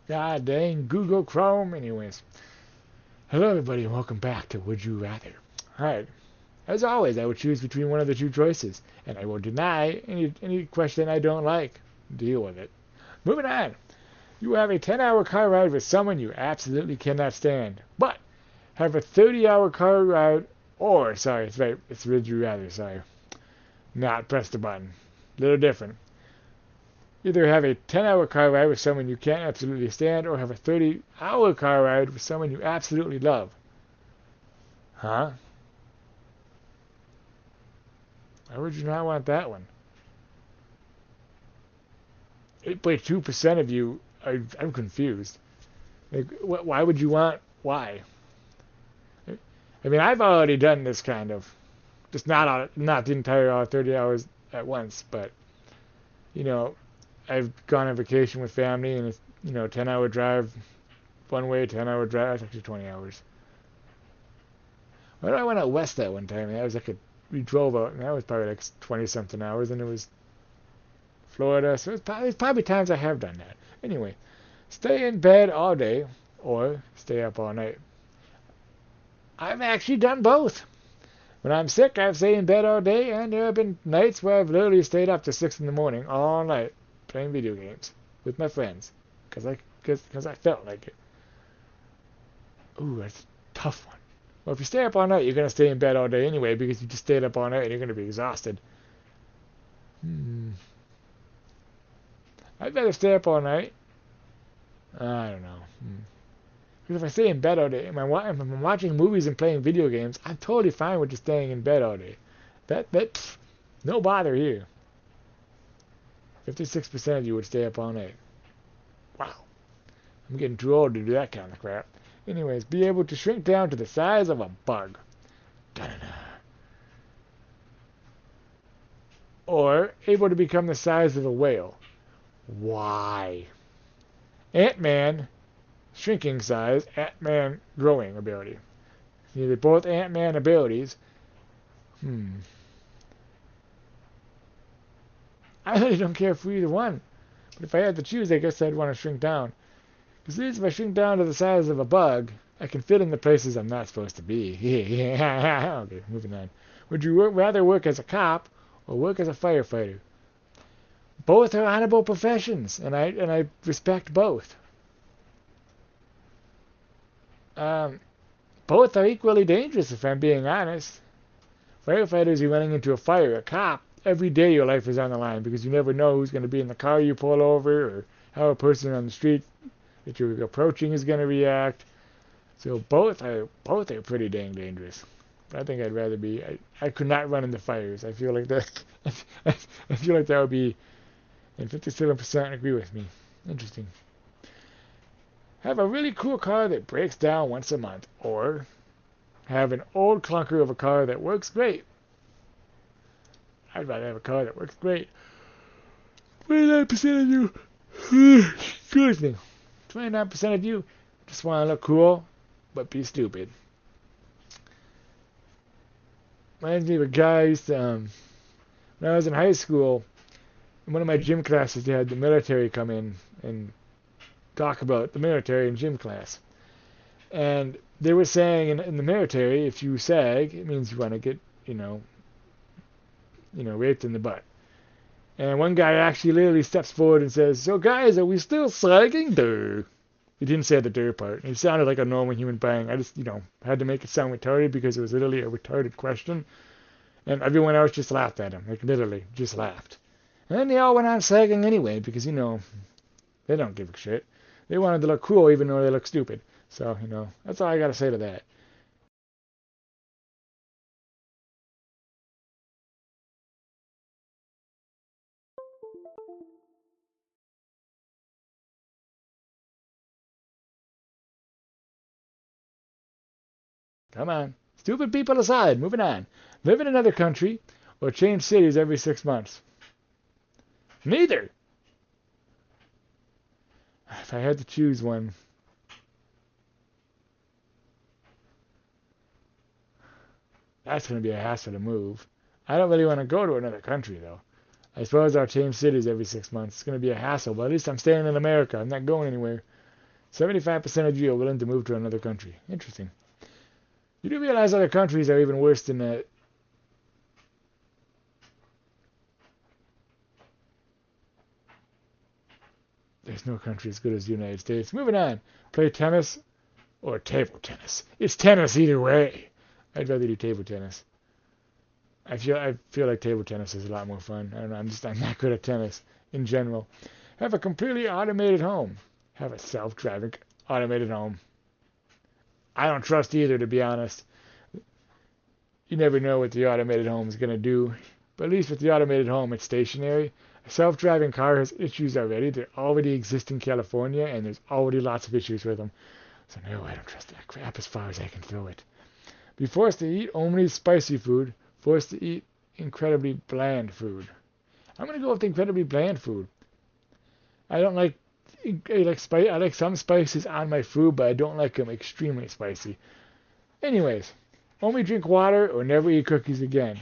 God dang Google Chrome. Anyways, hello everybody and welcome back to Would You Rather. Alright, as always, I will choose between one of the two choices, and I will deny any question I don't like. Deal with it. Moving on. You have a 10-hour car ride with someone you absolutely cannot stand, but have a 30-hour car ride, or, sorry, it's right, it's Would You Rather, sorry. Not press the button. Little different. Either have a 10-hour car ride with someone you can't absolutely stand, or have a 30-hour car ride with someone you absolutely love. Huh? Why would you not want that one? 8.2% of you I'm confused. Like, why would you want? Why? I mean, I've already done this kind of, just not the entire 30 hours at once, but you know, I've gone on vacation with family, and it's 10-hour drive one way, 10-hour drive. That's actually 20 hours. Why did I went out west that one time? That was like we drove out, and that was probably like 20 something hours, and it was Florida. So it's probably times I have done that. Anyway, stay in bed all day or stay up all night. I've actually done both. When I'm sick, I've stayed in bed all day, and there have been nights where I've literally stayed up to 6 in the morning all night playing video games with my friends because I felt like it. Ooh, that's a tough one. Well, if you stay up all night, you're going to stay in bed all day anyway because you just stayed up all night and you're going to be exhausted. Hmm. I'd rather stay up all night. I don't know. Because if I stay in bed all day, if I'm watching movies and playing video games, I'm totally fine with just staying in bed all day. No bother here. 56% of you would stay up all night. Wow. I'm getting too old to do that kind of crap. Anyways, be able to shrink down to the size of a bug. Da-da-da. Or able to become the size of a whale. Why? Ant-Man, shrinking size, Ant-Man growing ability. They're both Ant-Man abilities. I really don't care for either one. But if I had to choose, I guess I'd want to shrink down. Because at least if I shrink down to the size of a bug, I can fit in the places I'm not supposed to be. Okay, moving on. Would you rather work as a cop or work as a firefighter? Both are honorable professions, and I respect both. Um, Both are equally dangerous, if I'm being honest. Firefighters, you're running into a fire. A cop, every day your life is on the line because you never know who's going to be in the car you pull over or how a person on the street that you're approaching is going to react. So both are pretty dang dangerous. I think I'd rather be. I could not run into fires. I feel like that. I feel like that would be. And 57% agree with me. Interesting. Have a really cool car that breaks down once a month, or have an old clunker of a car that works great. I'd rather have a car that works great. 29% of you. Excuse me. 29% of you just want to look cool, but be stupid. Reminds me of a guy I used to, when I was in high school, in one of my gym classes, they had the military come in and talk about the military in gym class. And they were saying in the military, if you sag, it means you want to get, raped in the butt. And one guy actually literally steps forward and says, "So guys, are we still sagging?" Duh. He didn't say the "duh" part. He sounded like a normal human being. I just, had to make it sound retarded because it was literally a retarded question. And everyone else just laughed at him. Like, literally, just laughed. And then they all went on sagging anyway because, they don't give a shit. They wanted to look cool even though they look stupid. So, that's all I got to say to that. Come on. Stupid people aside, moving on. Live in another country or change cities every 6 months. Neither. If I had to choose one, that's going to be a hassle to move. I don't really want to go to another country, though. I suppose I'll change cities every 6 months. It's going to be a hassle, but at least I'm staying in America. I'm not going anywhere. 75% of you are willing to move to another country. Interesting. You do realize other countries are even worse than that. There's no country as good as the United States. Moving on. Play tennis or table tennis. It's tennis either way. I'd rather do table tennis. I feel like table tennis is a lot more fun. I don't know. I'm not good at tennis in general. Have a completely automated home. Have a self-driving automated home. I don't trust either, to be honest. You never know what the automated home is going to do. But at least with the automated home, it's stationary. A self-driving car has issues already. They already exist in California, and there's already lots of issues with them. So no, I don't trust that crap as far as I can throw it. Be forced to eat only spicy food. Forced to eat incredibly bland food. I'm going to go with incredibly bland food. I don't like I like some spices on my food, but I don't like them extremely spicy. Anyways, only drink water or never eat cookies again.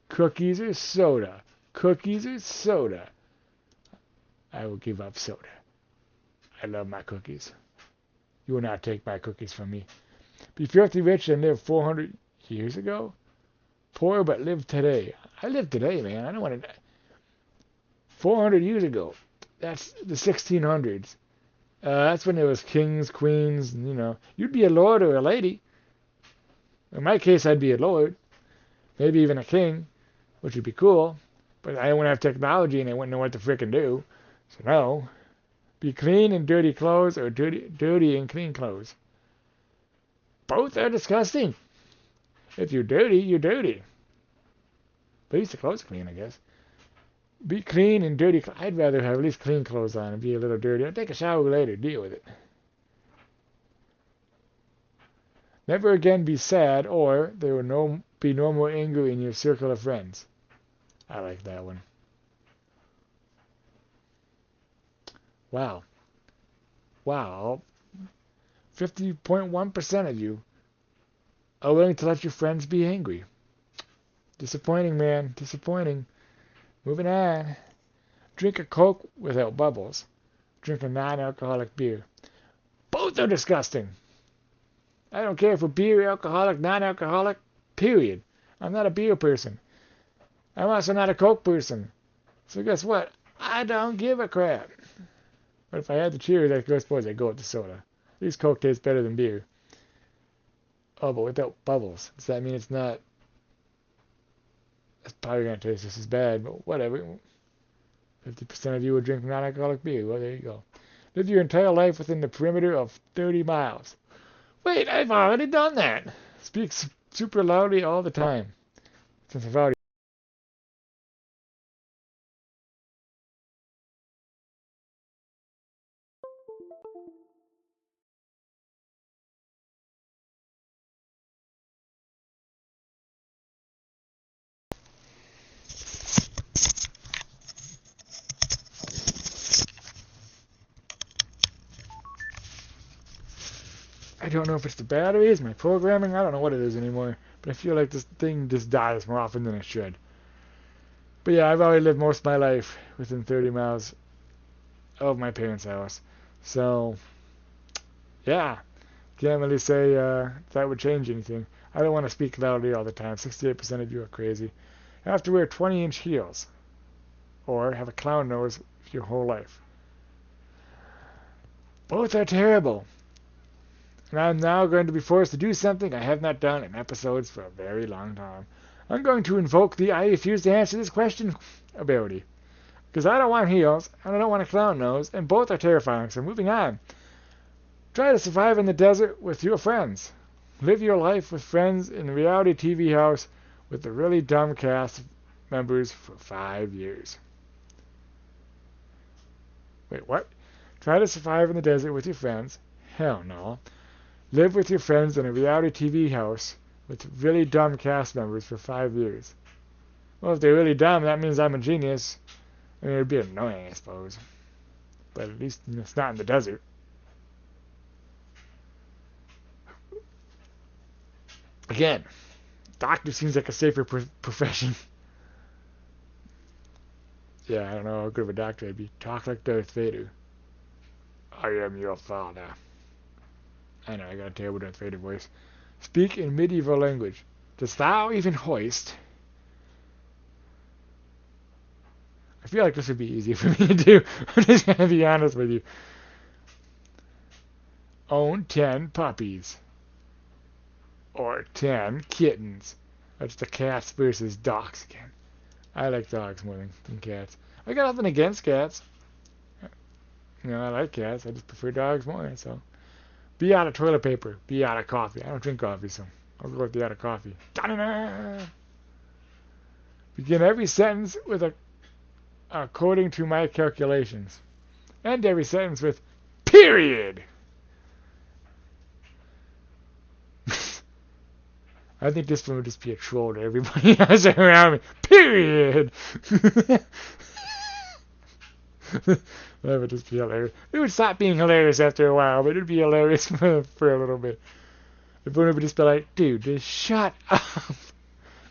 Cookies or soda? Cookies or soda? I will give up soda. I love my cookies. You will not take my cookies from me. Be filthy rich and live 400 years ago? Poor but live today. I live today, man. I don't want to... 400 years ago. That's the 1600s. That's when there was kings, queens, and, you'd be a lord or a lady. In my case, I'd be a lord. Maybe even a king, which would be cool. But I wouldn't have technology and I wouldn't know what to frickin' do. So no. Be clean in dirty clothes or dirty in clean clothes. Both are disgusting. If you're dirty, you're dirty. But at least the clothes are clean, I guess. Be clean and dirty. I'd rather have at least clean clothes on and be a little dirty. I'll take a shower later. Deal with it. Never again be sad, or there will be no more anger in your circle of friends. I like that one. Wow. 50.1% of you are willing to let your friends be angry. Disappointing, man. Disappointing. Moving on. Drink a Coke without bubbles. Drink a non-alcoholic beer. Both are disgusting. I don't care for beer, alcoholic, non-alcoholic, period. I'm not a beer person. I'm also not a Coke person. So guess what? I don't give a crap. But if I had to choose, I suppose I'd go with the soda. At least Coke tastes better than beer. Oh, but without bubbles. Does that mean it's not... It's probably going to taste just as bad, but whatever. 50% of you would drink non-alcoholic beer. Well, there you go. Live your entire life within the perimeter of 30 miles. Wait, I've already done that. Speak super loudly all the time. Since I've already... I don't know if it's the batteries, my programming, I don't know what it is anymore. But I feel like this thing just dies more often than it should. But yeah, I've already lived most of my life within 30 miles of my parents' house. So, yeah, can't really say that would change anything. I don't want to speak loudly all the time. 68% of you are crazy. Have to wear 20-inch heels. Or have a clown nose your whole life. Both are terrible. And I'm now going to be forced to do something I have not done in episodes for a very long time. I'm going to invoke the I refuse to answer this question ability. Because I don't want heels, and I don't want a clown nose, and both are terrifying, so moving on. Try to survive in the desert with your friends. Live your life with friends in a reality TV house with the really dumb cast members for 5 years. Wait, what? Try to survive in the desert with your friends? Hell no. Live with your friends in a reality TV house with really dumb cast members for 5 years. Well, if they're really dumb, that means I'm a genius. I mean, it would be annoying, I suppose. But at least it's not in the desert. Again, doctor seems like a safer profession. Yeah, I don't know how good of a doctor I'd be. Talk like Darth Vader. I am your father. I know, I got a terrible Darth Vader voice. Speak in medieval language. Dost thou even hoist? I feel like this would be easy for me to do. I'm just gonna be honest with you. Own 10 puppies. Or 10 kittens. That's the cats versus dogs again. I like dogs more than cats. I got nothing against cats. You know, I like cats. I just prefer dogs more, so. Be out of toilet paper. Be out of coffee. I don't drink coffee, so I'll go with the out of coffee. Da-da-da! Begin every sentence with a according to my calculations. End every sentence with period. I think this one would just be a troll to everybody else around me. Period. That would just be hilarious. It would stop being hilarious after a while, but it would be hilarious for a little bit. Everyone would just be like, dude, just shut up.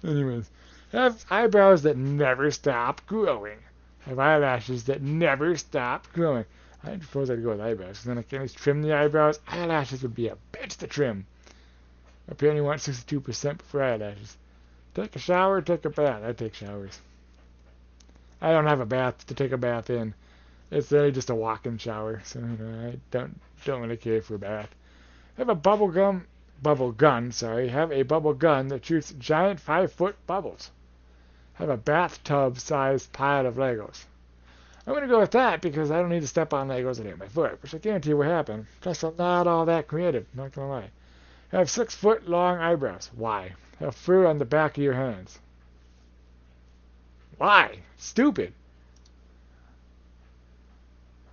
Anyways, have eyebrows that never stop growing. Have eyelashes that never stop growing. I suppose I'd go with eyebrows, because then I can at least trim the eyebrows. Eyelashes would be a bitch to trim. Apparently want 62% for eyelashes. Take a shower, take a bath. I take showers. I don't have a bath to take a bath in. It's really just a walk-in shower, so I don't really care for a bath. Have a bubble gun, have a bubble gun that shoots giant 5-foot bubbles. Have a bathtub-sized pile of Legos. I'm going to go with that because I don't need to step on Legos and hit my foot, which I guarantee will happen. Plus, I'm not all that creative, not going to lie. Have 6-foot long eyebrows. Why? Have fur on the back of your hands. Why? Stupid.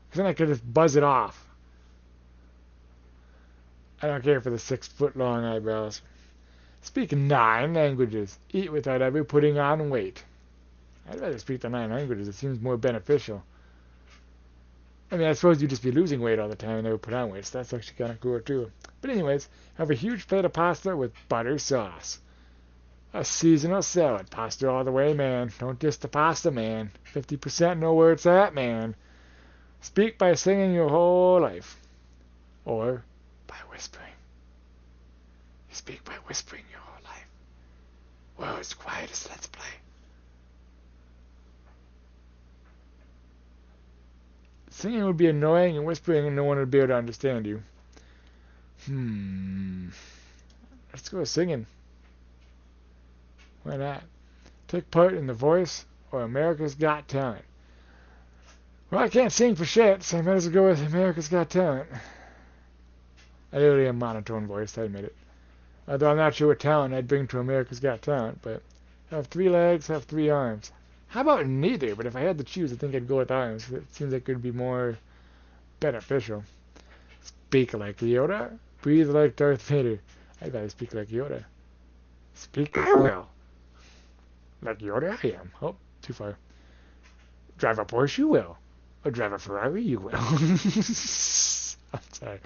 Because then I could just buzz it off. I don't care for the 6-foot long eyebrows. Speak 9 languages. Eat without ever putting on weight. I'd rather speak the 9 languages. It seems more beneficial. I mean, I suppose you'd just be losing weight all the time and never put on weight, so that's actually kind of cool too. But anyways, have a huge plate of pasta with butter sauce. A seasonal salad. Pasta all the way, man. Don't diss the pasta, man. 50% know where it's at, man. Speak by singing your whole life. Or by whispering. You speak by whispering your whole life. Well, it's quiet as let's play. Singing would be annoying and whispering and no one would be able to understand you. Let's go with singing. Why not? Take part in The Voice or America's Got Talent. Well, I can't sing for shit, so I might as well go with America's Got Talent. I literally have a monotone voice, I admit it. Although I'm not sure what talent I'd bring to America's Got Talent, but have 3 legs, have 3 arms. How about neither? But if I had to choose, I think I'd go with arms. It seems like it would be more beneficial. Speak like Yoda, breathe like Darth Vader. I'd rather speak like Yoda. Speak well. Like Yoda I am. Oh, too far. Drive a Porsche you will. Or drive a Ferrari you will. I'm sorry.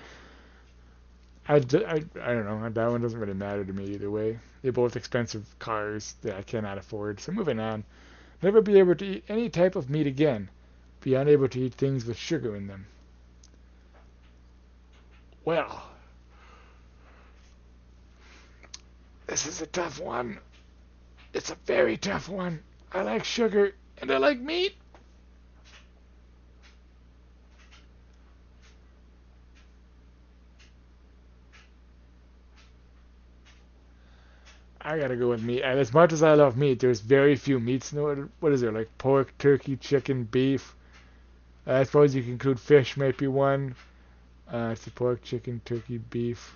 I don't know. That one doesn't really matter to me either way. They're both expensive cars that I cannot afford. So moving on. Never be able to eat any type of meat again. Be unable to eat things with sugar in them. Well, this is a tough one. It's a very tough one. I like sugar and I like meat. I gotta go with meat. And as much as I love meat, there's very few meats. What is there? Like pork, turkey, chicken, beef. I suppose you can include fish, maybe one. It's the pork, chicken, turkey, beef,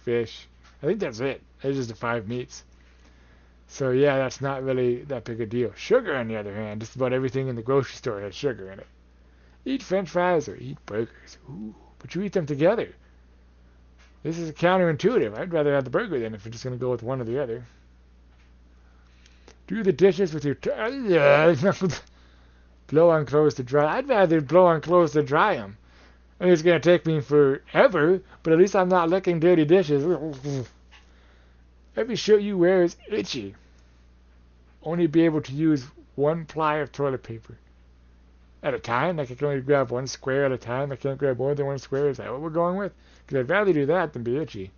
fish. I think that's it. Those are the 5 meats. So yeah, that's not really that big a deal. Sugar, on the other hand, just about everything in the grocery store has sugar in it. Eat French fries or eat burgers. Ooh, but you eat them together. This is counterintuitive. I'd rather have the burger than if you're just going to go with one or the other. Do the dishes with your blow on clothes to dry. I'd rather blow on clothes to dry them. I mean, it's going to take me forever, but at least I'm not licking dirty dishes. Every shirt you wear is itchy. Only be able to use 1 ply of toilet paper. At a time? Like I can only grab one square at a time? I can't grab more than one square? Is that what we're going with? Because I'd rather do that than be itchy.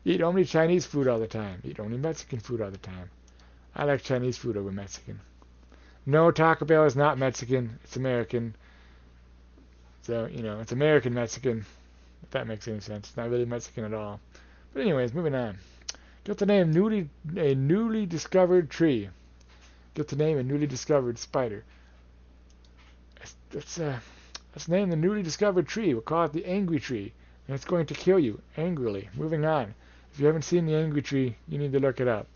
Eat only Chinese food all the time. Eat only Mexican food all the time. I like Chinese food over Mexican. No, Taco Bell is not Mexican. It's American. So, it's American Mexican. If that makes any sense. It's not really Mexican at all. But anyways, moving on. Get the name a newly discovered tree. Get the name a newly discovered spider. Let's name the newly discovered tree. We'll call it the angry tree. And it's going to kill you angrily. Moving on. If you haven't seen the angry tree, you need to look it up.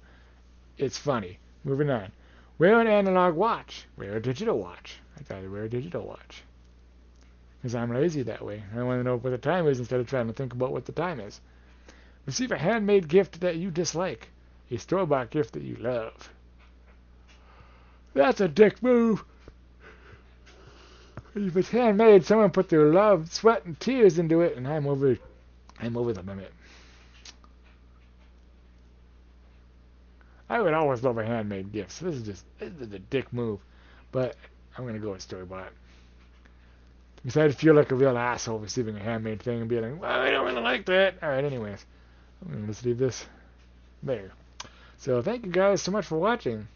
It's funny. Moving on. Wear an analog watch. Wear a digital watch. I'd rather wear a digital watch. Because I'm lazy that way. I want to know what the time is instead of trying to think about what the time is. Receive a handmade gift that you dislike. A store-bought gift that you love. That's a dick move. If it's handmade, someone put their love, sweat, and tears into it, and I'm over the limit. I would always love a handmade gift. So this is a dick move. But I'm gonna go with store-bought. Because I'd feel like a real asshole receiving a handmade thing and be like, well, I don't really like that. Alright, anyways. I'm gonna just leave this there. So thank you guys so much for watching.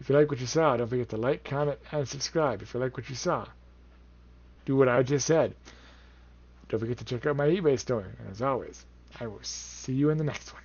If you like what you saw, don't forget to like, comment, and subscribe. If you like what you saw, do what I just said. Don't forget to check out my eBay store. And as always, I will see you in the next one.